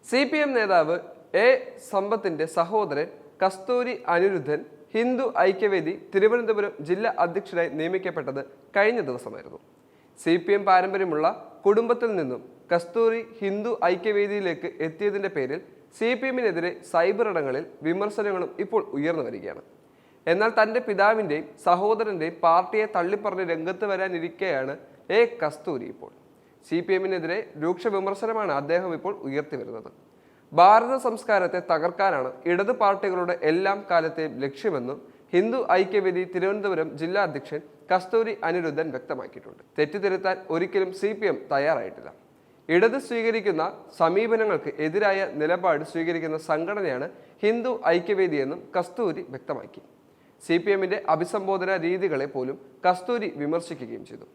CPM നേതാവ് A സമ്പത്തിന്റെ സഹോദരൻ കസ്തൂരി അനിരുദ്ധൻ ഹിന്ദു ഐക്യവേദി തിരുവനന്തപുരം ജില്ലാ അധ്യക്ഷനായി നിയമിക്കപ്പെട്ടത് കഴിഞ്ഞ ദിവസമായിരുന്നു. CPM പാരമ്പര്യമുള്ള കുടുംബത്തിൽ നിന്നും കസ്തൂരി ഹിന്ദു ഐക്യവേദിയിലേക്ക് എത്തിയതിന്റെ പേരിൽ CPMനെതിരെ സൈബർ ഇടങ്ങളിൽ വിമർശനങ്ങളും ഇപ്പോൾ ഉയർന്നു വരികയാണ്. എന്നാൽ തന്റെ പിതാവിന്റെയും സഹോദരന്റെയും പാർട്ടിയെ തള്ളിപ്പറഞ്ഞ് രംഗത്ത് വരാനിരിക്കെയാണ് എ കസ്തൂരി ഇപ്പോൾ. CPMനെതിരെ രൂക്ഷ വിമർശനമാണ് അദ്ദേഹം ഇപ്പോൾ ഉയർത്തി വരുന്നത്. ഭാരത സംസ്കാരത്തെ തകർക്കാനാണ് ഇടതു പാർട്ടികളുടെ എല്ലാം കാലത്തെയും ലക്ഷ്യമെന്നും ഹിന്ദു ഐക്യവേദി തിരുവനന്തപുരം ജില്ലാ അധ്യക്ഷൻ കസ്തൂരി അനിരുദ്ധൻ വ്യക്തമാക്കിയിട്ടുണ്ട്. തെറ്റിദ്ധരുത്താൻ ഒരിക്കലും CPM തയ്യാറായിട്ടില്ല. ഇടത് സ്വീകരിക്കുന്ന സമീപനങ്ങൾക്ക് എതിരായ നിലപാട് സ്വീകരിക്കുന്ന സംഘടനയാണ് ഹിന്ദു ഐക്യവേദി എന്നും കസ്തൂരി വ്യക്തമാക്കി. CPMന്റെ അഭിസംബോധന രീതികളെ പോലും കസ്തൂരി വിമർശിക്കുകയും ചെയ്തു.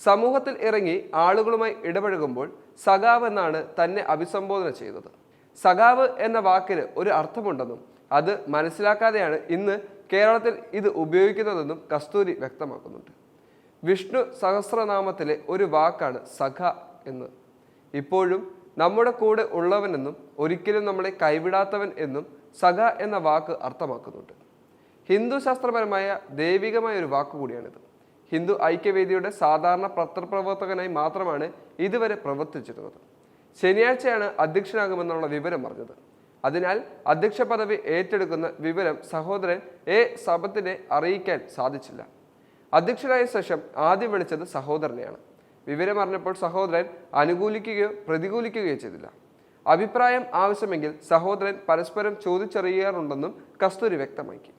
സമൂഹത്തിൽ ഇറങ്ങി ആളുകളുമായി ഇടപഴകുമ്പോൾ സഖാവ് എന്നാണ് തന്നെ അഭിസംബോധന ചെയ്തത്. സഖാവ് എന്ന വാക്കിന് ഒരു അർത്ഥമുണ്ടെന്നും അത് മനസ്സിലാക്കാതെയാണ് ഇന്ന് കേരളത്തിൽ ഇത് ഉപയോഗിക്കുന്നതെന്നും കസ്തൂരി വ്യക്തമാക്കുന്നുണ്ട്. വിഷ്ണു സഹസ്രനാമത്തിലെ ഒരു വാക്കാണ് സഖ എന്ന്. ഇപ്പോഴും നമ്മുടെ കൂടെ ഉള്ളവനെന്നും ഒരിക്കലും നമ്മളെ കൈവിടാത്തവൻ എന്നും സഖ എന്ന വാക്ക് അർത്ഥമാക്കുന്നുണ്ട്. ഹിന്ദു ശാസ്ത്രപരമായ ദൈവികമായ ഒരു വാക്കുകൂടിയാണിത്. ഹിന്ദു ഐക്യവേദിയുടെ സാധാരണ പത്രപ്രവർത്തകനായി മാത്രമാണ് ഇതുവരെ പ്രവർത്തിച്ചിരുന്നത്. ശനിയാഴ്ചയാണ് അധ്യക്ഷനാകുമെന്നുള്ള വിവരം അറിഞ്ഞത്. അതിനാൽ അധ്യക്ഷ പദവി ഏറ്റെടുക്കുന്ന വിവരം സഹോദരൻ എ സമ്പത്തിനെ അറിയിക്കാൻ സാധിച്ചില്ല. അധ്യക്ഷനായ ശേഷം ആദ്യം വിളിച്ചത് സഹോദരനെയാണ്. വിവരം അറിഞ്ഞപ്പോൾ സഹോദരൻ അനുകൂലിക്കുകയോ പ്രതികൂലിക്കുകയോ ചെയ്തില്ല. അഭിപ്രായം ആവശ്യമെങ്കിൽ സഹോദരൻ പരസ്പരം ചോദിച്ചറിയാറുണ്ടെന്നും കസ്തൂരി വ്യക്തമാക്കി.